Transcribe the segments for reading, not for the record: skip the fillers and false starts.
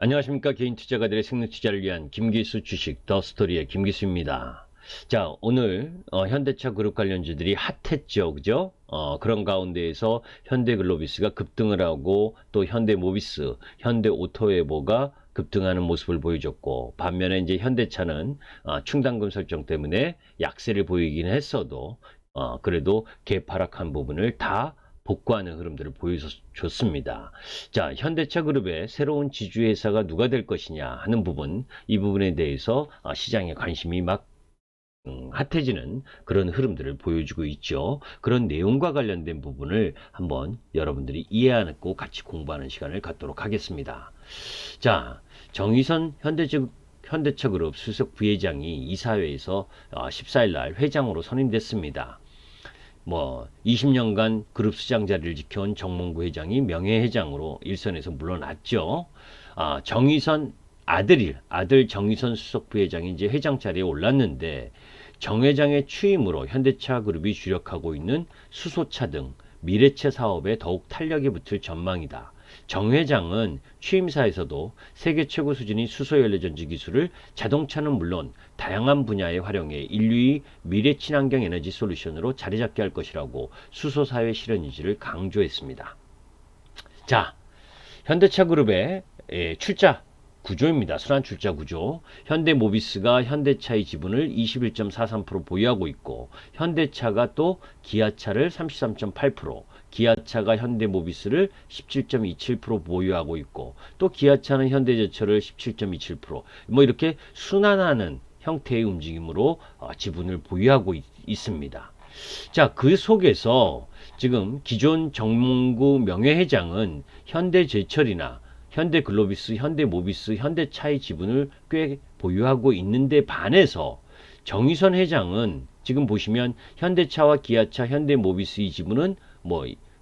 안녕하십니까. 개인 투자가들의 생명 투자를 위한 김기수 주식 더 스토리의 김기수입니다. 자, 오늘 현대차 그룹 관련주들이 핫했죠, 그죠? 그런 가운데에서 현대글로비스가 급등을 하고 또 현대모비스, 현대오토웨보가 급등하는 모습을 보여줬고, 반면에 이제 현대차는 충당금 설정 때문에 약세를 보이긴 했어도 그래도 개파락한 부분을 다 복구하는 흐름들을 보여줬습니다. 자, 현대차 그룹의 새로운 지주회사가 누가 될 것이냐 하는 부분, 이 부분에 대해서 시장에 관심이 막 핫해지는 그런 흐름들을 보여주고 있죠. 그런 내용과 관련된 부분을 한번 여러분들이 이해하고 같이 공부하는 시간을 갖도록 하겠습니다. 자, 정의선 현대차 그룹 수석 부회장이 이사회에서 14일 날 회장으로 선임됐습니다. 20년간 그룹 수장 자리를 지켜온 정몽구 회장이 명예회장으로 일선에서 물러났죠. 정의선 아들 정의선 수석 부회장이 이제 회장 자리에 올랐는데, 정 회장의 취임으로 현대차 그룹이 주력하고 있는 수소차 등 미래체 사업에 더욱 탄력이 붙을 전망이다. 정 회장은 취임사에서도 세계 최고 수준의 수소연료전지 기술을 자동차는 물론 다양한 분야에 활용해 인류의 미래 친환경 에너지 솔루션으로 자리잡게 할 것이라고 수소사회 실현 의지를 강조했습니다. 자, 현대차 그룹의 출자 구조입니다. 순환 출자 구조. 현대모비스가 현대차의 지분을 21.43% 보유하고 있고, 현대차가 또 기아차를 33.8%, 기아차가 현대모비스를 17.27% 보유하고 있고, 또 기아차는 현대제철을 17.27%, 이렇게 순환하는 형태의 움직임으로 지분을 보유하고 있습니다. 자, 그 속에서 지금 기존 정몽구 명예회장은 현대제철이나 현대글로비스, 현대모비스, 현대차의 지분을 꽤 보유하고 있는데 반해서 정의선 회장은 지금 보시면 현대차와 기아차, 현대모비스의 지분은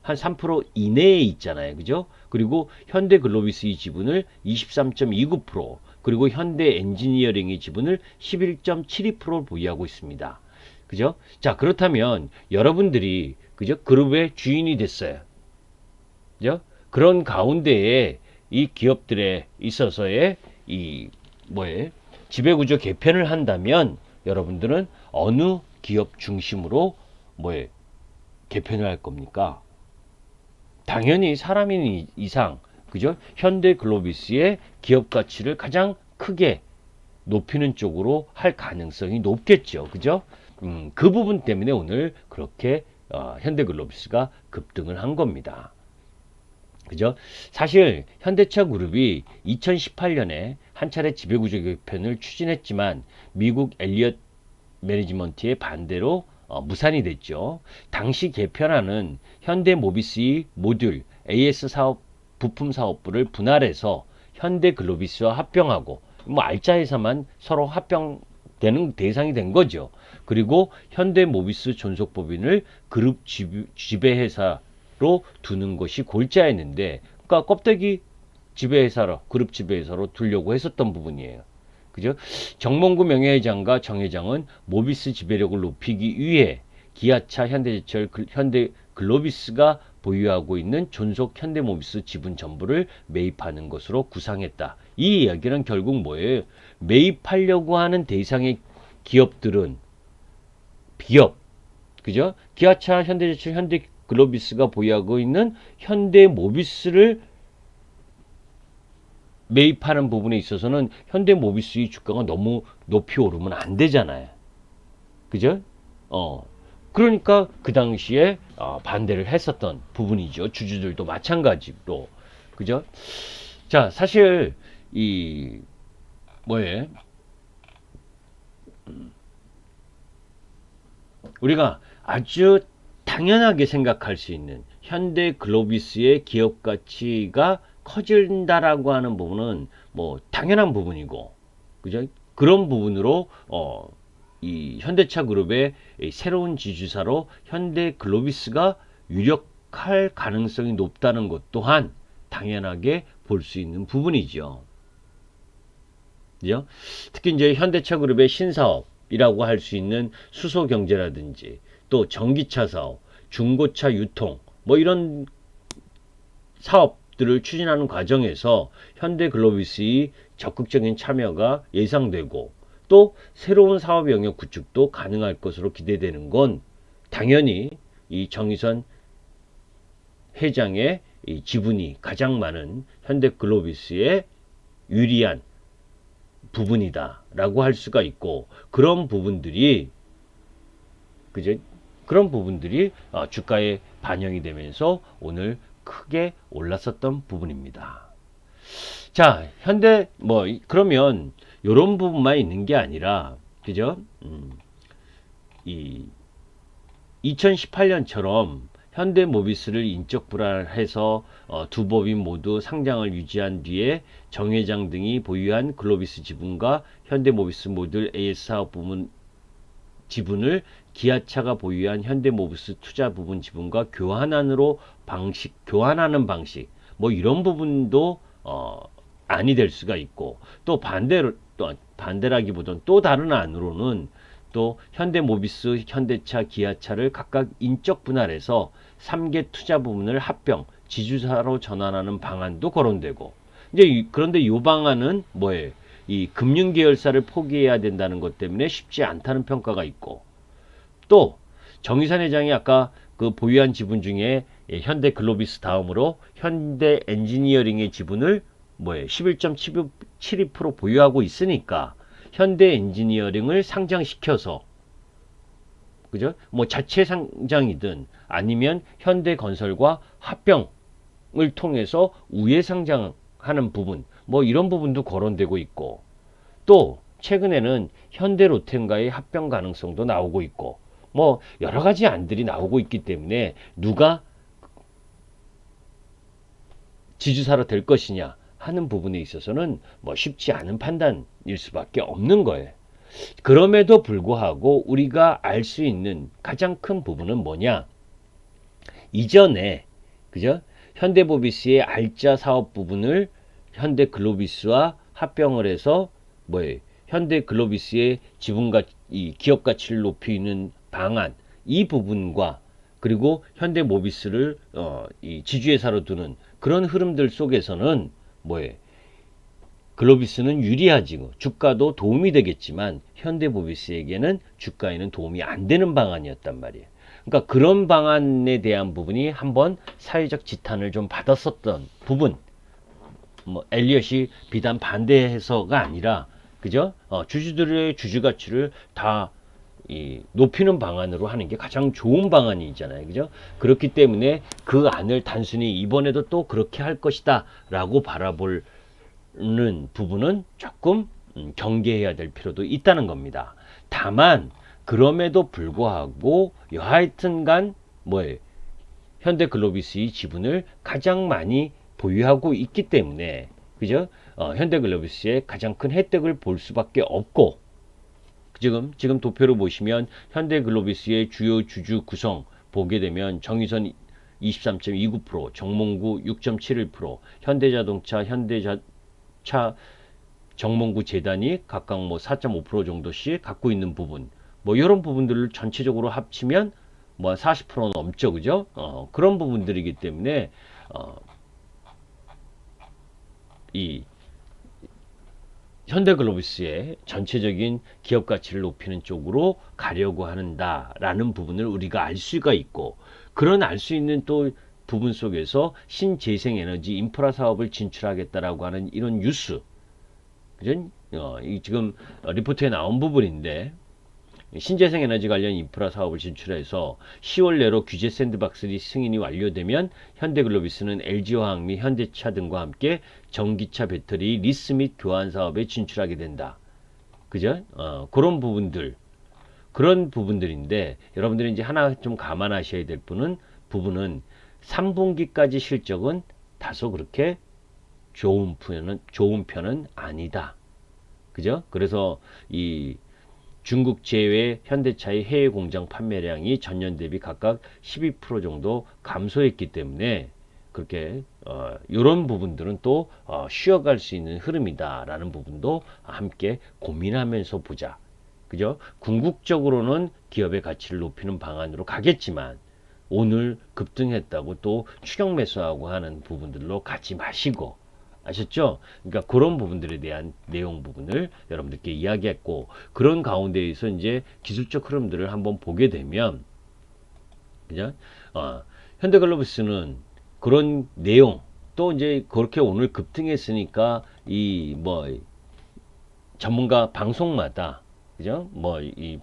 한 3% 이내에 있잖아요. 그죠? 그리고 현대글로비스의 지분을 23.29%, 그리고 현대엔지니어링의 지분을 11.72% 보유하고 있습니다. 그죠? 자, 그렇다면 여러분들이 그죠? 그룹의 주인이 됐어요. 그죠? 그런 가운데에 이 기업들에 있어서의 지배구조 개편을 한다면 여러분들은 어느 기업 중심으로 개편을 할 겁니까? 당연히 사람인 이상, 그죠? 현대글로비스의 기업 가치를 가장 크게 높이는 쪽으로 할 가능성이 높겠죠. 그죠? 그 부분 때문에 오늘 그렇게 현대글로비스가 급등을 한 겁니다. 그죠? 사실 현대차 그룹이 2018년에 한 차례 지배구조 개편을 추진했지만 미국 엘리엇 매니지먼트의 반대로 무산이 됐죠. 당시 개편안은 현대모비스의 모듈 AS 사업 부품 사업부를 분할해서 현대글로비스와 합병하고 알짜 회사만 서로 합병되는 대상이 된 거죠. 그리고 현대모비스 존속법인을 그룹 지배회사 로 두는 것이 골자였는데, 그러니까 껍데기 지배회사로, 그룹 지배회사로 두려고 했었던 부분이에요. 그죠? 정몽구 명예회장과 정 회장은 모비스 지배력을 높이기 위해 기아차, 현대제철, 현대글로비스가 보유하고 있는 존속 현대모비스 지분 전부를 매입하는 것으로 구상했다. 이 이야기는 결국 뭐예요? 매입하려고 하는 대상의 기업들은 비업, 그죠? 기아차, 현대제철, 현대글로비스가 보유하고 있는 현대모비스를 매입하는 부분에 있어서는 현대모비스의 주가가 너무 높이 오르면 안 되잖아요. 그죠? 그러니까 그 당시에 반대를 했었던 부분이죠. 주주들도 마찬가지로. 그죠? 자, 사실 우리가 아주 당연하게 생각할 수 있는 현대글로비스의 기업 가치가 커진다라고 하는 부분은 당연한 부분이고, 그죠? 그런 부분으로 이 현대차 그룹의 새로운 지주사로 현대글로비스가 유력할 가능성이 높다는 것 또한 당연하게 볼 수 있는 부분이죠. 그죠? 특히 이제 현대차 그룹의 신사업이라고 할 수 있는 수소 경제라든지 또 전기차 사업, 중고차 유통, 이런 사업 사업들을 추진하는 과정에서 현대글로비스의 적극적인 참여가 예상되고 또 새로운 사업 영역 구축도 가능할 것으로 기대되는 건 당연히 이 정의선 회장의 이 지분이 가장 많은 현대글로비스에 유리한 부분이다라고 할 수가 있고 그런 부분들이 그죠? 그런 부분들이 주가에 반영이 되면서 오늘 크게 올랐었던 부분입니다. 자, 현대 그러면 이런 부분만 있는 게 아니라 그죠? 이 2018년처럼 현대모비스를 인적 불안해서 두 법인 모두 상장을 유지한 뒤에 정 회장 등이 보유한 글로비스 지분과 현대모비스 모듈 AS 사업 부문 지분을 기아차가 보유한 현대모비스 투자 부분 지분과 교환하는 방식 뭐 이런 부분도 아니 될 수가 있고 또 반대라기보다는 또 다른 안으로는 또 현대모비스, 현대차, 기아차를 각각 인적 분할해서 3개 투자 부문을 합병, 지주사로 전환하는 방안도 거론되고 이제 그런데 이 방안은 뭐예요? 이 금융 계열사를 포기해야 된다는 것 때문에 쉽지 않다는 평가가 있고 또 정의선 회장이 아까 그 보유한 지분 중에 현대글로비스 다음으로 현대엔지니어링의 지분을 11.72% 보유하고 있으니까 현대엔지니어링을 상장시켜서 그죠? 뭐 자체 상장이든 아니면 현대건설과 합병을 통해서 우회 상장하는 부분 뭐 이런 부분도 거론되고 있고 또 최근에는 현대로템과의 합병 가능성도 나오고 있고 뭐 여러 가지 안들이 나오고 있기 때문에 누가 지주사로 될 것이냐 하는 부분에 있어서는 뭐 쉽지 않은 판단일 수밖에 없는 거예요. 그럼에도 불구하고 우리가 알 수 있는 가장 큰 부분은 뭐냐? 이전에 그죠? 현대모비스의 알짜 사업 부분을 현대글로비스와 합병을 해서 현대글로비스의 지분가 이 기업 가치를 높이는 방안 이 부분과 그리고 현대모비스를 이 지주회사로 두는 그런 흐름들 속에서는 글로비스는 유리하지 주가도 도움이 되겠지만 현대모비스에게는 주가에는 도움이 안 되는 방안이었단 말이에요. 그러니까 그런 방안에 대한 부분이 한번 사회적 지탄을 좀 받았었던 부분. 엘리엇이 비단 반대해서가 아니라 그죠? 주주들의 주주 가치를 다 높이는 방안으로 하는 게 가장 좋은 방안이잖아요. 그죠? 그렇기 때문에 그 안을 단순히 이번에도 또 그렇게 할 것이다 라고 바라보는 부분은 조금 경계해야 될 필요도 있다는 겁니다. 다만 그럼에도 불구하고 여하튼간 현대글로비스의 지분을 가장 많이 보유하고 있기 때문에 그죠? 현대글로비스의 가장 큰 혜택을 볼 수밖에 없고 지금 도표로 보시면 현대글로비스의 주요 주주 구성 보게 되면 정의선 23.29%, 정몽구 6.71%, 현대자동차, 현대차, 정몽구 재단이 각각 4.5% 정도씩 갖고 있는 부분, 이런 부분들을 전체적으로 합치면 40% 넘죠, 그죠? 그런 부분들이기 때문에 이 현대글로비스의 전체적인 기업 가치를 높이는 쪽으로 가려고 한다라는 부분을 우리가 알 수가 있고 그런 알 수 있는 또 부분 속에서 신재생에너지 인프라 사업을 진출하겠다라고 하는 이런 뉴스 그죠? 지금 리포트에 나온 부분인데 신재생에너지 관련 인프라 사업을 진출해서 10월 내로 규제 샌드박스 승인이 완료되면 현대글로비스는 LG화학 및 현대차 등과 함께 전기차 배터리 리스 및 교환 사업에 진출하게 된다. 그죠? 그런 부분들인데 여러분들이 이제 하나 좀 감안하셔야 될 부분은 3분기까지 실적은 다소 그렇게 좋은 편은 아니다. 그죠? 그래서 이 중국 제외 현대차의 해외 공장 판매량이 전년 대비 각각 12% 정도 감소했기 때문에 그렇게 이런 부분들은 또 쉬어갈 수 있는 흐름이다라는 부분도 함께 고민하면서 보자. 그죠? 궁극적으로는 기업의 가치를 높이는 방안으로 가겠지만 오늘 급등했다고 또 추격 매수하고 하는 부분들로 가지 마시고, 아셨죠? 그러니까 그런 부분들에 대한 내용 부분을 여러분들께 이야기했고, 그런 가운데에서 이제 기술적 흐름들을 한번 보게 되면, 그죠? 현대글로비스는 그런 내용, 또 이제 그렇게 오늘 급등했으니까 이 뭐 전문가 방송마다, 그죠? 뭐 이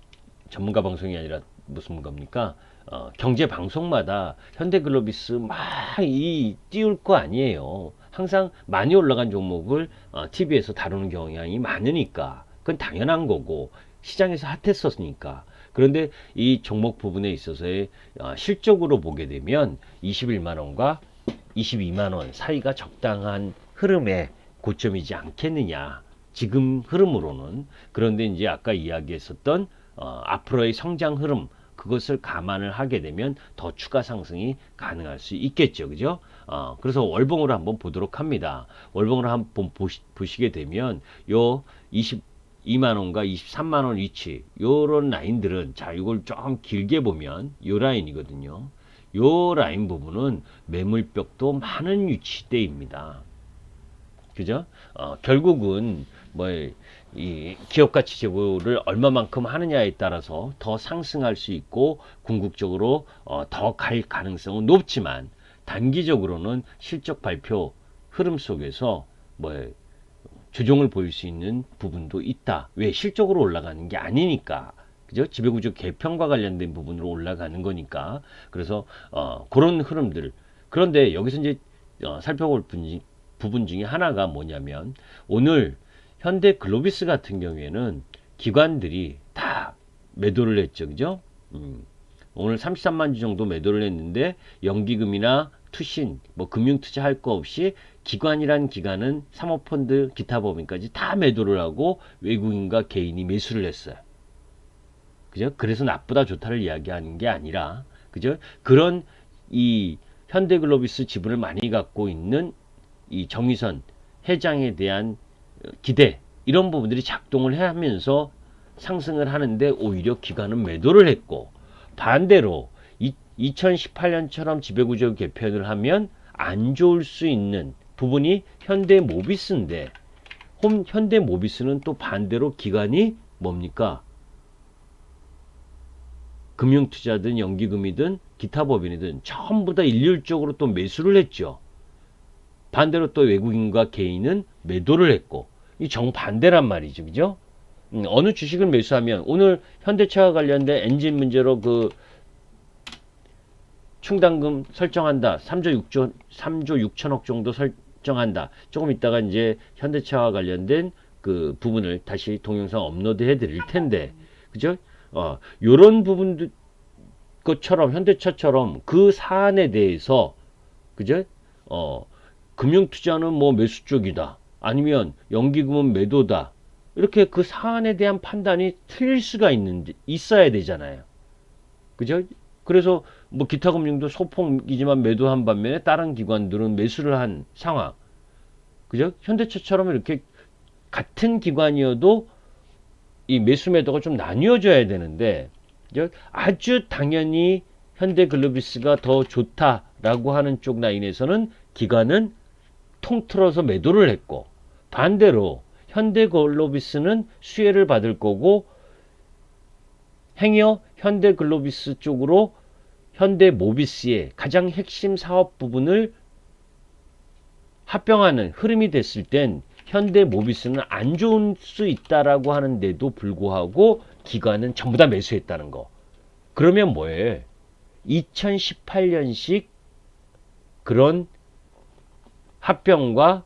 전문가 방송이 아니라 무슨 겁니까? 경제 방송마다 현대글로비스 막 이 띄울 거 아니에요. 항상 많이 올라간 종목을 TV에서 다루는 경향이 많으니까 그건 당연한 거고, 시장에서 핫했었으니까. 그런데 이 종목 부분에 있어서의 실적으로 보게 되면 21만 원과 22만 원 사이가 적당한 흐름의 고점이지 않겠느냐. 지금 흐름으로는. 그런데 이제 아까 이야기했었던 앞으로의 성장 흐름, 그것을 감안을 하게 되면 더 추가 상승이 가능할 수 있겠죠. 그죠? 그래서 월봉으로 한번 보도록 합니다. 월봉으로 한번 보시게 되면 요 22만 원과 23만 원 위치, 요런 라인들은, 자, 이걸 좀 길게 보면 요 라인이거든요. 요 라인 부분은 매물벽도 많은 위치대입니다. 그죠? 결국은 뭐 이 기업 가치 제고를 얼마만큼 하느냐에 따라서 더 상승할 수 있고 궁극적으로 더 갈 가능성은 높지만, 단기적으로는 실적 발표 흐름 속에서 뭐 조정을 보일 수 있는 부분도 있다. 왜? 실적으로 올라가는 게 아니니까. 그죠? 지배구조 개편과 관련된 부분으로 올라가는 거니까. 그래서 그런 흐름들. 그런데 여기서 이제 살펴볼 부분 중에 하나가 뭐냐면, 오늘 현대글로비스 같은 경우에는 기관들이 다 매도를 했죠. 그죠? 오늘 33만 주 정도 매도를 했는데, 연기금이나 투신, 뭐 금융투자 할 거 없이 기관이란 기관은 사모펀드, 기타 법인까지 다 매도를 하고 외국인과 개인이 매수를 했어요. 그죠? 그래서 나쁘다 좋다를 이야기하는 게 아니라, 그죠? 그런 이 현대글로비스 지분을 많이 갖고 있는 이 정의선 회장에 대한 기대, 이런 부분들이 작동을 하면서 상승을 하는데 오히려 기관은 매도를 했고, 반대로 2018년처럼 지배구조 개편을 하면 안 좋을 수 있는 부분이 현대모비스인데, 현대모비스는 또 반대로 기관이 뭡니까? 금융투자든 연기금이든 기타 법인이든 전부 다 일률적으로 또 매수를 했죠. 반대로 또 외국인과 개인은 매도를 했고, 이 정반대란 말이죠. 그죠? 어느 주식을 매수하면, 오늘 현대차와 관련된 엔진 문제로 그 충당금 설정한다. 3조 6천억 정도 설정한다. 조금 있다가 이제 현대차와 관련된 그 부분을 다시 동영상 업로드 해 드릴 텐데, 그죠? 요런 부분들 것처럼, 현대차처럼 그 사안에 대해서, 그죠? 금융투자는 뭐 매수 쪽이다. 아니면 연기금은 매도다. 이렇게 그 사안에 대한 판단이 틀릴 수가 있어야 되잖아요. 그죠? 그래서 뭐 기타 금융도 소폭이지만 매도한 반면에 다른 기관들은 매수를 한 상황. 그죠? 현대차처럼 이렇게 같은 기관이어도 이 매수 매도가 좀 나뉘어져야 되는데, 그죠? 아주 당연히 현대글로비스가 더 좋다라고 하는 쪽 라인에서는 기관은 통틀어서 매도를 했고, 반대로 현대글로비스는 수혜를 받을 거고, 행여 현대글로비스 쪽으로 현대모비스의 가장 핵심 사업 부분을 합병하는 흐름이 됐을 땐 현대모비스는 안 좋을 수 있다라고 하는데도 불구하고 기관은 전부 다 매수했다는 거. 그러면 뭐예요? 2018년식 그런 합병과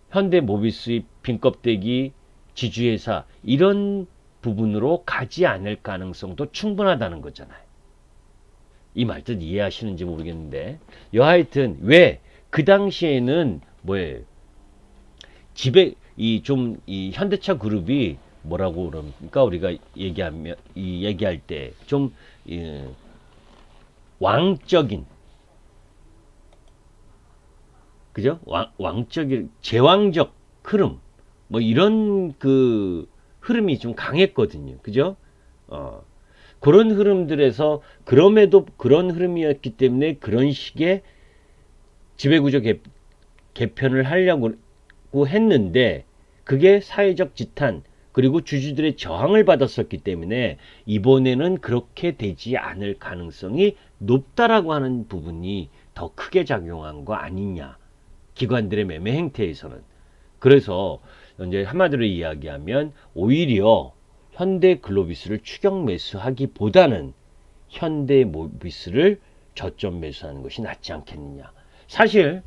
현대모비스의 빈껍데기 지주회사, 이런 부분으로 가지 않을 가능성도 충분하다는 거잖아요. 이 말 뜻 이해하시는지 모르겠는데, 여하튼 왜 그 당시에는 뭐예요? 이 현대차 그룹이 뭐라고 그럽니까? 우리가 얘기할 때 좀 왕적인, 그죠? 왕적인 제왕적 흐름, 뭐 이런 그 흐름이 좀 강했거든요. 그죠? 그런 흐름들에서 그럼에도 그런 흐름이었기 때문에 그런 식의 지배구조 개편을 하려고 했는데 그게 사회적 지탄 그리고 주주들의 저항을 받았었기 때문에 이번에는 그렇게 되지 않을 가능성이 높다라고 하는 부분이 더 크게 작용한 거 아니냐. 기관들의 매매 행태에서는. 그래서 이제 한마디로 이야기하면 오히려 현대글로비스를 추격 매수하기보다는 현대모비스를 저점 매수하는 것이 낫지 않겠느냐. 사실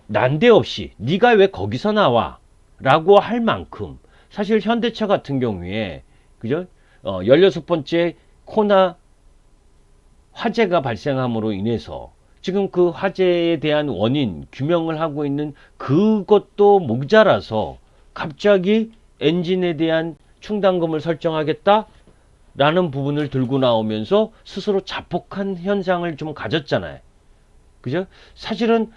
난데없이 네가 왜 거기서 나와? 라고 할 만큼 사실 현대차 같은 경우에 그죠? 16번째 코나 화재가 발생함으로 인해서 지금 그 화재에 대한 원인 규명을 하고 있는 그것도 모자라서 갑자기 엔진에 대한 충당금을 설정하겠다? 라는 부분을 들고 나오면서 스스로 자폭한 현상을 좀 가졌잖아요. 그죠? 사실은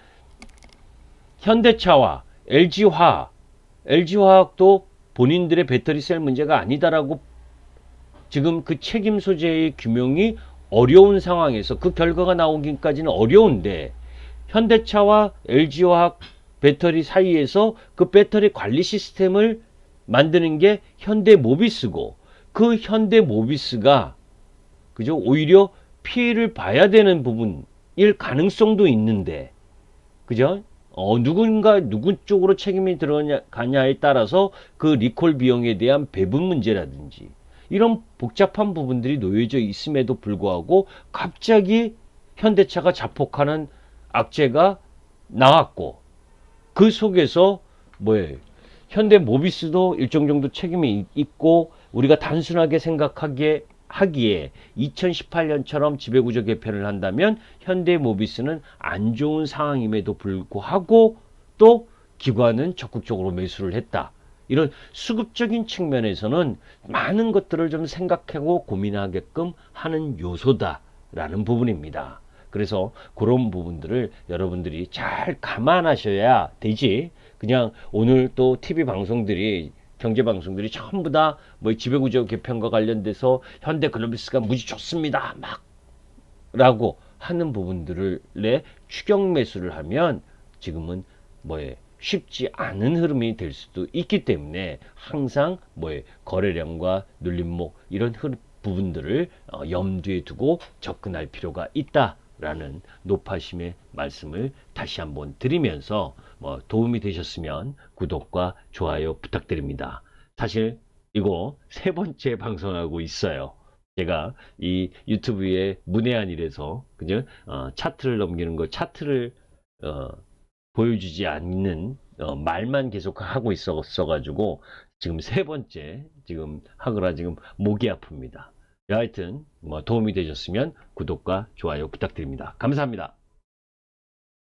현대차와 LG화학도 본인들의 배터리 셀 문제가 아니다라고 지금 그 책임 소재의 규명이 어려운 상황에서 그 결과가 나오기까지는 어려운데 현대차와 LG화학 배터리 사이에서 그 배터리 관리 시스템을 만드는 게 현대모비스고 그 현대모비스가 그죠? 오히려 피해를 봐야 되는 부분일 가능성도 있는데 그죠? 누구 쪽으로 책임이 들어가냐에 따라서 그 리콜 비용에 대한 배분 문제라든지 이런 복잡한 부분들이 놓여져 있음에도 불구하고 갑자기 현대차가 자폭하는 악재가 나왔고 그 속에서 뭐예요? 현대모비스도 일정 정도 책임이 있고 우리가 단순하게 하기에 2018년처럼 지배구조 개편을 한다면 현대모비스는 안 좋은 상황임에도 불구하고 또 기관은 적극적으로 매수를 했다. 이런 수급적인 측면에서는 많은 것들을 좀 생각하고 고민하게끔 하는 요소다라는 부분입니다. 그래서 그런 부분들을 여러분들이 잘 감안하셔야 되지. 그냥 오늘 또 TV 방송들이 경제 방송들이 전부 다 뭐 지배구조 개편과 관련돼서 현대글로비스가 무지 좋습니다. 막 라고 하는 부분들에 추격 매수를 하면 지금은 뭐에 쉽지 않은 흐름이 될 수도 있기 때문에 항상 뭐에 거래량과 눌림목 이런 부분들을 염두에 두고 접근할 필요가 있다라는 높아심의 말씀을 다시 한번 드리면서 도움이 되셨으면 구독과 좋아요 부탁드립니다. 사실 이거 3번째 방송하고 있어요. 제가 이 유튜브에 문외한이라서 그죠? 차트를 넘기는 거 차트를 보여주지 않는 말만 계속 하고 있었어 가지고 지금 3번째 지금 하느라 지금 목이 아픕니다. 하여튼 도움이 되셨으면 구독과 좋아요 부탁드립니다. 감사합니다.